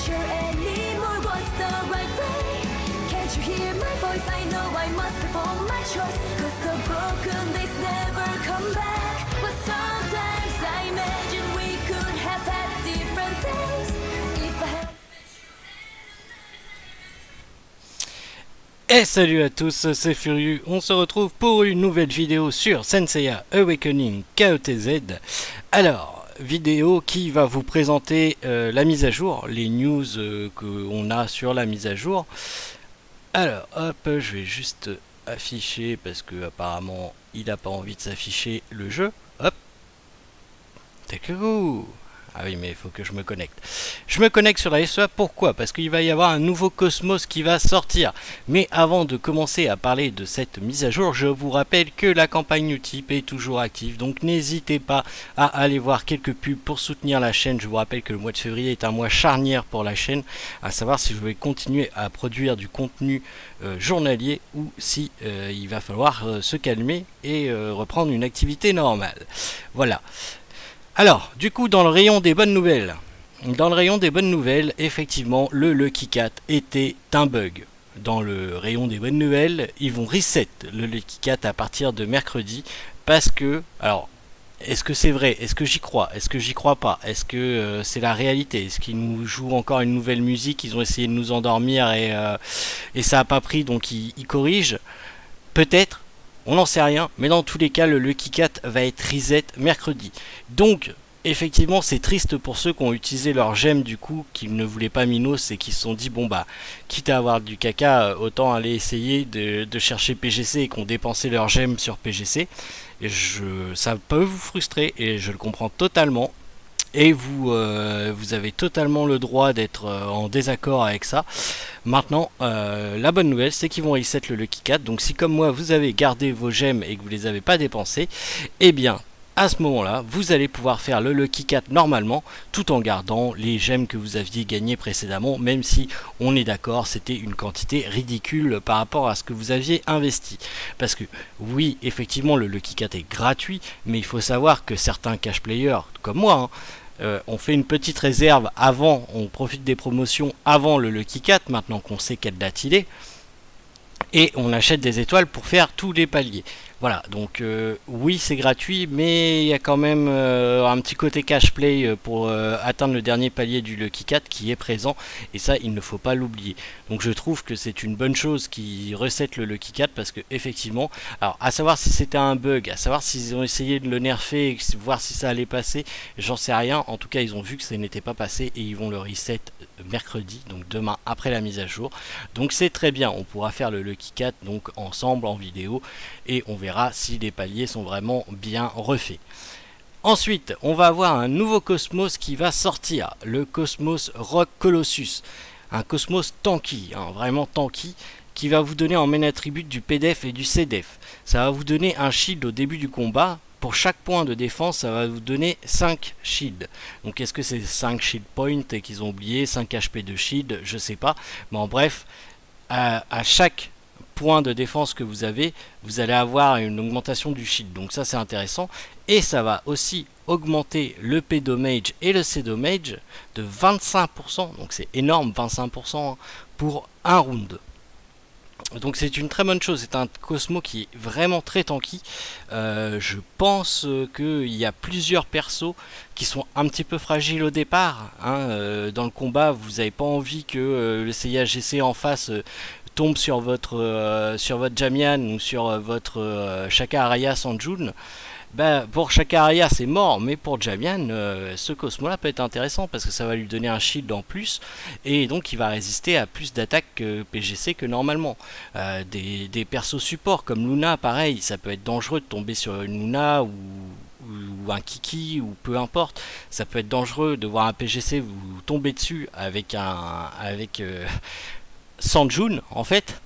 sure anymore what's the right way. Can't you hear my voice? I know I must perform my choice, 'cause the broken days never come back. But sometimes I imagine we could have had different days if I had. Et salut à tous, c'est Furieux, on se retrouve pour une nouvelle vidéo sur Senseiya Awakening KOTZ. Alors, vidéo qui va vous présenter la mise à jour, les news qu'on a sur la mise à jour. Alors, hop, je vais juste afficher parce que apparemment il n'a pas envie de s'afficher le jeu. Hop, coucou. Ah oui, mais il faut que je me connecte. Je me connecte sur la SEA, pourquoi? Parce qu'il va y avoir un nouveau Cosmos qui va sortir. Mais avant de commencer à parler de cette mise à jour, je vous rappelle que la campagne Utip est toujours active. Donc n'hésitez pas à aller voir quelques pubs pour soutenir la chaîne. Je vous rappelle que le mois de février est un mois charnière pour la chaîne. À savoir si je vais continuer à produire du contenu journalier ou si il va falloir se calmer et reprendre une activité normale. Voilà. Alors, du coup, dans le rayon des bonnes nouvelles, effectivement, le Lucky Cat était un bug. Dans le rayon des bonnes nouvelles, ils vont reset le Lucky Cat à partir de mercredi, parce que, alors, est-ce que c'est vrai? Est-ce que j'y crois? Est-ce que j'y crois pas? Est-ce que c'est la réalité? Est-ce qu'ils nous jouent encore une nouvelle musique? Ils ont essayé de nous endormir et ça n'a pas pris, donc ils corrigent. Peut-être. On n'en sait rien, mais dans tous les cas, le Lucky Cat va être reset mercredi. Donc, effectivement, c'est triste pour ceux qui ont utilisé leur gemme du coup, qui ne voulaient pas Minos et qui se sont dit, bon bah, quitte à avoir du caca, autant aller essayer de chercher PGC et qui ont dépensé leur gemme sur PGC. Et ça peut vous frustrer et je le comprends totalement. Et vous avez totalement le droit d'être en désaccord avec ça. Maintenant, la bonne nouvelle, c'est qu'ils vont reset le Lucky Cat. Donc si comme moi, vous avez gardé vos gemmes et que vous les avez pas dépensées, eh bien, à ce moment-là, vous allez pouvoir faire le Lucky Cat normalement, tout en gardant les gemmes que vous aviez gagnées précédemment, même si on est d'accord, c'était une quantité ridicule par rapport à ce que vous aviez investi. Parce que oui, effectivement, le Lucky Cat est gratuit, mais il faut savoir que certains cash players, comme moi, on fait une petite réserve avant, on profite des promotions avant le Lucky Cat, maintenant qu'on sait quelle date il est, et on achète des étoiles pour faire tous les paliers. Voilà, donc oui c'est gratuit, mais il y a quand même un petit côté cash play pour atteindre le dernier palier du Lucky Cat qui est présent, et ça il ne faut pas l'oublier. Donc je trouve que c'est une bonne chose qui reset le Lucky Cat, parce que effectivement, alors à savoir si c'était un bug, à savoir s'ils ont essayé de le nerfer, et voir si ça allait passer, j'en sais rien. En tout cas ils ont vu que ça n'était pas passé et ils vont le reset mercredi, donc demain après la mise à jour. Donc c'est très bien, on pourra faire le Lucky Cat donc ensemble en vidéo et on verra si les paliers sont vraiment bien refaits. Ensuite, on va avoir un nouveau Cosmos qui va sortir, le Cosmos Rock Colossus. Un Cosmos tanky, hein, vraiment tanky, qui va vous donner en main attribut du PDF et du CDF. Ça va vous donner un shield au début du combat. Pour chaque point de défense, ça va vous donner 5 shields. Donc est-ce que c'est 5 shield points et qu'ils ont oublié 5 HP de shield? Je sais pas. Mais en bref, à chaque point de défense que vous avez, vous allez avoir une augmentation du shield. Donc ça c'est intéressant. Et ça va aussi augmenter le P damage et le C damage de 25%. Donc c'est énorme, 25% pour un round. Donc c'est une très bonne chose, c'est un Cosmo qui est vraiment très tanky. Je pense qu'il y a plusieurs persos qui sont un petit peu fragiles au départ, hein. Dans le combat, vous n'avez pas envie que le CIAGC en face tombe sur votre Jamian ou sur votre Shaka Araya Sanjun. Ben, pour Shaka Araya c'est mort, mais pour Jamian, ce Cosmo là peut être intéressant parce que ça va lui donner un shield en plus et donc il va résister à plus d'attaques PGC que normalement. Des persos supports comme Luna, pareil, ça peut être dangereux de tomber sur une Luna ou un Kiki ou peu importe. Ça peut être dangereux de voir un PGC vous tomber dessus avec Sanjun en fait.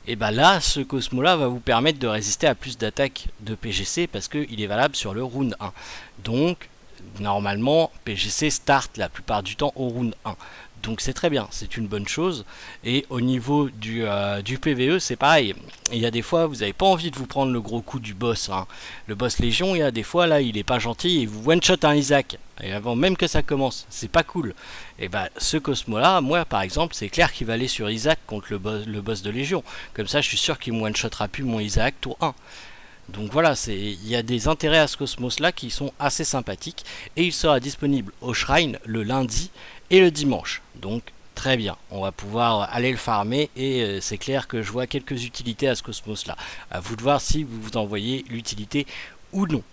Et bah là, ce Cosmo là va vous permettre de résister à plus d'attaques de PGC parce qu'il est valable sur le round 1. Donc, normalement, PGC start la plupart du temps au round 1. Donc c'est très bien, c'est une bonne chose. Et au niveau du PVE, c'est pareil. Il y a des fois, vous n'avez pas envie de vous prendre le gros coup du boss, hein. Le boss Légion, il y a des fois, là, il est pas gentil, et vous one-shot un Isaac. Et avant même que ça commence, c'est pas cool. Et bah, ce Cosmo-là, moi, par exemple, c'est clair qu'il va aller sur Isaac contre le boss de Légion. Comme ça, je suis sûr qu'il me one-shotera plus mon Isaac tour 1. Donc voilà, il y a des intérêts à ce Cosmos là qui sont assez sympathiques et il sera disponible au Shrine le lundi et le dimanche. Donc très bien, on va pouvoir aller le farmer et c'est clair que je vois quelques utilités à ce Cosmos là. À vous de voir si vous vous envoyez l'utilité ou non.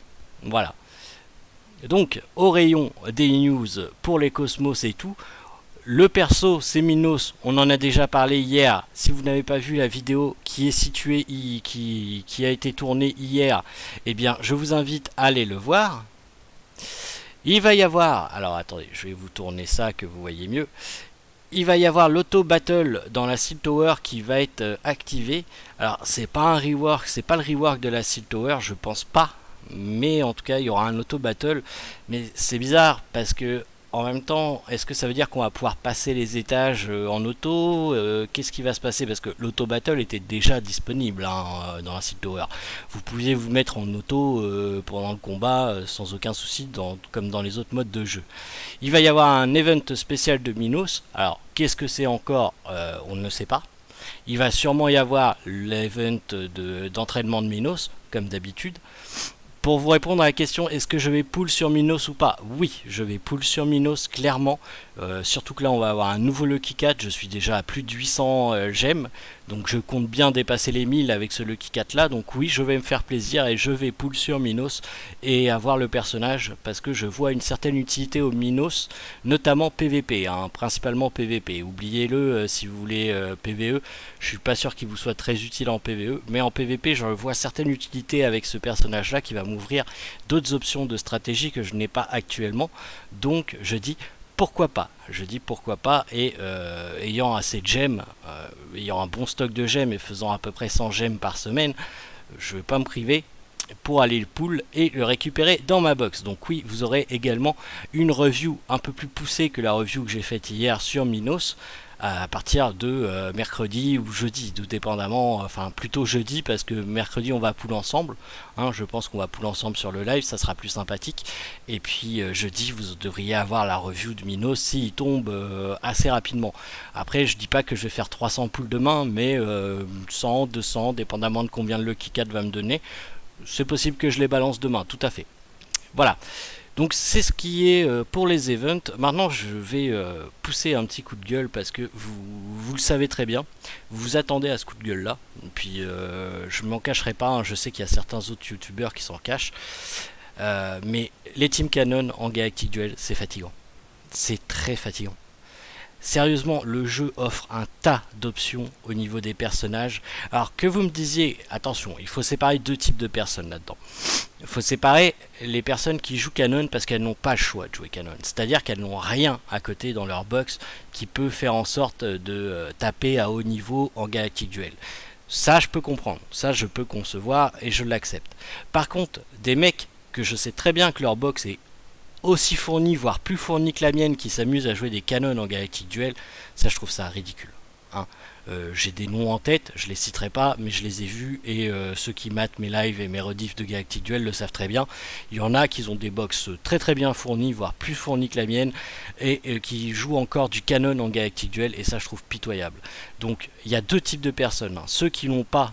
Voilà. Donc au rayon des news pour les Cosmos et tout, le perso, c'est Minos, on en a déjà parlé hier. Si vous n'avez pas vu la vidéo qui est située, qui a été tournée hier, eh bien, je vous invite à aller le voir. Il va y avoir, alors attendez, je vais vous tourner ça que vous voyez mieux. Il va y avoir l'auto battle dans la Seal Tower qui va être activé. Alors, c'est pas un rework, c'est pas le rework de la Seal Tower, je pense pas. Mais en tout cas, il y aura un auto battle. Mais c'est bizarre parce que en même temps, est-ce que ça veut dire qu'on va pouvoir passer les étages en auto? Qu'est-ce qui va se passer? Parce que l'auto battle était déjà disponible dans la Seal Tower. Vous pouviez vous mettre en auto pendant le combat sans aucun souci, comme dans les autres modes de jeu. Il va y avoir un event spécial de Minos. Alors, qu'est-ce que c'est encore? On ne sait pas. Il va sûrement y avoir l'event d'entraînement de Minos, comme d'habitude. Pour vous répondre à la question, est-ce que je vais pull sur Minos ou pas? Oui, je vais pull sur Minos, clairement. Surtout que là, on va avoir un nouveau Lucky Cat. Je suis déjà à plus de 800 gemmes. Donc je compte bien dépasser les 1000 avec ce Lucky Cat là. Donc oui, je vais me faire plaisir et je vais pull sur Minos et avoir le personnage. Parce que je vois une certaine utilité au Minos, notamment PVP, hein, principalement PVP. Oubliez-le si vous voulez PVE. Je suis pas sûr qu'il vous soit très utile en PVE. Mais en PVP, je vois certaines utilités avec ce personnage là qui va m'ouvrir d'autres options de stratégie que je n'ai pas actuellement. Donc je dis pourquoi pas, je dis pourquoi pas, et ayant assez de gemmes, ayant un bon stock de gemmes et faisant à peu près 100 gemmes par semaine, je ne vais pas me priver pour aller le pull et le récupérer dans ma box. Donc oui, vous aurez également une review un peu plus poussée que la review que j'ai faite hier sur Minos, à partir de mercredi ou jeudi, tout dépendamment, enfin plutôt jeudi parce que mercredi on va pull ensemble, hein, je pense qu'on va pull ensemble sur le live, ça sera plus sympathique, et puis jeudi vous devriez avoir la review de Minos s'il tombe assez rapidement. Après je dis pas que je vais faire 300 pulls demain, mais 100, 200, dépendamment de combien le Lucky Cat va me donner, c'est possible que je les balance demain, tout à fait. Voilà. Donc c'est ce qui est pour les events. Maintenant je vais pousser un petit coup de gueule parce que vous le savez très bien. Vous vous attendez à ce coup de gueule là. Et puis je m'en cacherai pas, hein, je sais qu'il y a certains autres youtubeurs qui s'en cachent. Mais les Team Canon en Galactic Duel, c'est fatigant. C'est très fatigant. Sérieusement, le jeu offre un tas d'options au niveau des personnages. Alors que vous me disiez, attention, il faut séparer deux types de personnes là-dedans. Il faut séparer les personnes qui jouent Canon parce qu'elles n'ont pas le choix de jouer Canon. C'est-à-dire qu'elles n'ont rien à côté dans leur box qui peut faire en sorte de taper à haut niveau en Galactic Duel. Ça, je peux comprendre. Ça, je peux concevoir et je l'accepte. Par contre, des mecs que je sais très bien que leur box est aussi fourni, voire plus fourni que la mienne, qui s'amuse à jouer des canons en Galactic Duel, ça je trouve ça ridicule. Hein. J'ai des noms en tête, je les citerai pas, mais je les ai vus et ceux qui matent mes lives et mes rediffs de Galactic Duel le savent très bien. Il y en a qui ont des box très très bien fournies, voire plus fournies que la mienne, et qui jouent encore du canon en Galactic Duel, et ça je trouve pitoyable. Donc il y a deux types de personnes, hein. Ceux qui n'ont pas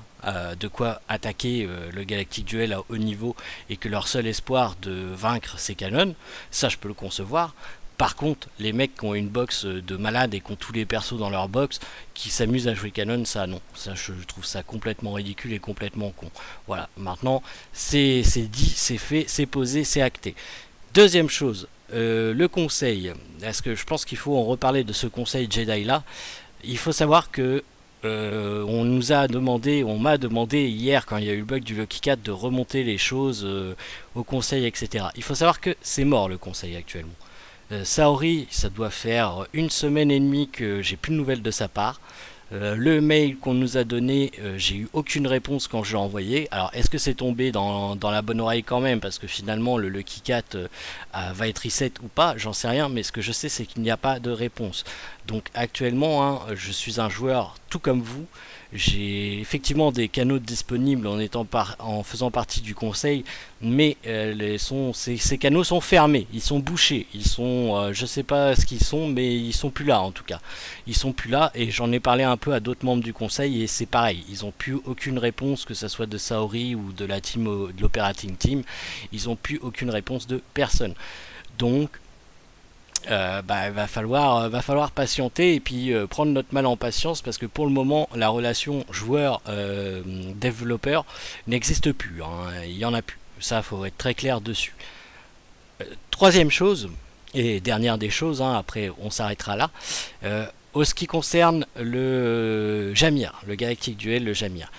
de quoi attaquer le Galactic Duel à haut niveau et que leur seul espoir de vaincre c'est Canon, ça je peux le concevoir. Par contre, les mecs qui ont une box de malade et qui ont tous les persos dans leur box, qui s'amusent à jouer Canon, ça non. Ça je trouve ça complètement ridicule et complètement con. Voilà, maintenant c'est dit, c'est fait, c'est posé, c'est acté. Deuxième chose, le conseil. Est-ce que je pense qu'il faut en reparler de ce conseil Jedi là. Il faut savoir que on m'a demandé hier quand il y a eu le bug du Lucky Cat de remonter les choses au conseil, etc. Il faut savoir que c'est mort le conseil actuellement. Saori, ça doit faire une semaine et demie que j'ai plus de nouvelles de sa part. Le mail qu'on nous a donné, j'ai eu aucune réponse quand je l'ai envoyé. Alors est-ce que c'est tombé dans la bonne oreille quand même, parce que finalement le Lucky Cat va être reset ou pas, j'en sais rien, mais ce que je sais c'est qu'il n'y a pas de réponse. Donc actuellement, hein, je suis un joueur tout comme vous. J'ai effectivement des canaux disponibles en faisant partie du conseil, mais ces canaux sont fermés, ils sont bouchés, je sais pas ce qu'ils sont, mais ils sont plus là en tout cas. Ils sont plus là et j'en ai parlé un peu à d'autres membres du conseil et c'est pareil, ils ont plus aucune réponse, que ce soit de Saori ou de la team, de l'operating team, ils ont plus aucune réponse de personne. Donc va falloir patienter et puis prendre notre mal en patience, parce que pour le moment la relation joueur développeur n'existe plus, hein, il y en a plus, ça faut être très clair dessus. Troisième chose et dernière des choses, hein, après on s'arrêtera là, au ce qui concerne le Jamir, le Galactic Duel, le Jamir.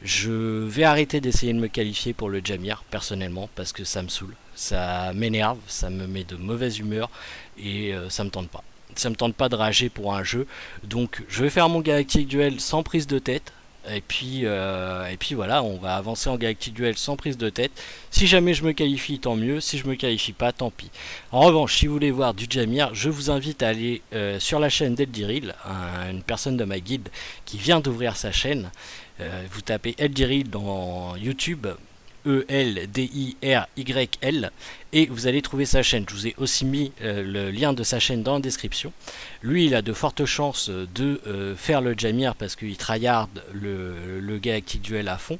Je vais arrêter d'essayer de me qualifier pour le Jamir personnellement, parce que ça me saoule, ça m'énerve, ça me met de mauvaise humeur et ça me tente pas. Ça me tente pas de rager pour un jeu, donc je vais faire mon Galactic Duel sans prise de tête. Et puis voilà, on va avancer en Galactic Duel sans prise de tête. Si jamais je me qualifie, tant mieux. Si je me qualifie pas, tant pis. En revanche, si vous voulez voir du Jamir, je vous invite à aller sur la chaîne d'Eldiril, une personne de ma guilde qui vient d'ouvrir sa chaîne. Vous tapez Eldiril dans YouTube, Eldiryl, et vous allez trouver sa chaîne. Je vous ai aussi mis le lien de sa chaîne dans la description. Lui, il a de fortes chances de faire le Jamir parce qu'il tryhard le Galactic Duel à fond.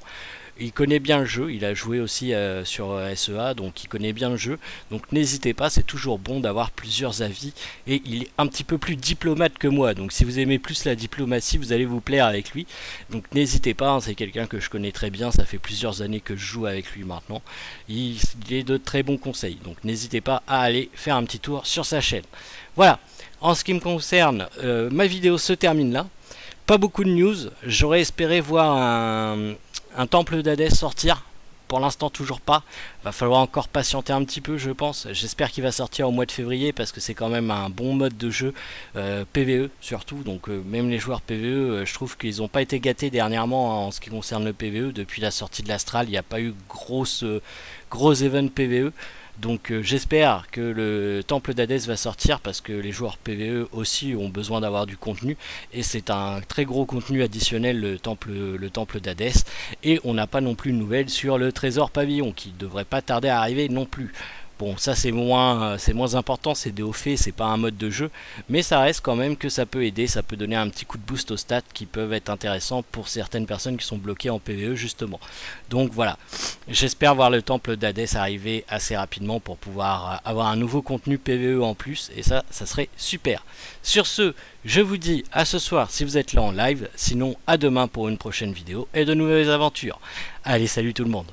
Il connaît bien le jeu, il a joué aussi sur SEA, donc il connaît bien le jeu. Donc n'hésitez pas, c'est toujours bon d'avoir plusieurs avis. Et il est un petit peu plus diplomate que moi, donc si vous aimez plus la diplomatie, vous allez vous plaire avec lui. Donc n'hésitez pas, hein, c'est quelqu'un que je connais très bien, ça fait plusieurs années que je joue avec lui maintenant. Il est de très bons conseils, donc n'hésitez pas à aller faire un petit tour sur sa chaîne. Voilà, en ce qui me concerne, ma vidéo se termine là. Pas beaucoup de news, j'aurais espéré voir un temple d'Hadès sortir. Pour l'instant toujours pas, va falloir encore patienter un petit peu je pense. J'espère qu'il va sortir au mois de février parce que c'est quand même un bon mode de jeu, PvE surtout, donc même les joueurs PvE, je trouve qu'ils n'ont pas été gâtés dernièrement en ce qui concerne le PvE. Depuis la sortie de l'Astral, il n'y a pas eu gros event PvE. Donc j'espère que le temple d'Hadès va sortir parce que les joueurs PvE aussi ont besoin d'avoir du contenu et c'est un très gros contenu additionnel, le temple d'Hadès. Et on n'a pas non plus de nouvelles sur le trésor pavillon qui devrait pas tarder à arriver non plus. Bon, ça c'est moins important, c'est des hauts faits, c'est pas un mode de jeu, mais ça reste quand même que ça peut aider, ça peut donner un petit coup de boost aux stats qui peuvent être intéressants pour certaines personnes qui sont bloquées en PvE justement. Donc voilà, j'espère voir le temple d'Hadès arriver assez rapidement pour pouvoir avoir un nouveau contenu PvE en plus, et ça serait super. Sur ce, je vous dis à ce soir si vous êtes là en live, sinon à demain pour une prochaine vidéo et de nouvelles aventures. Allez, salut tout le monde!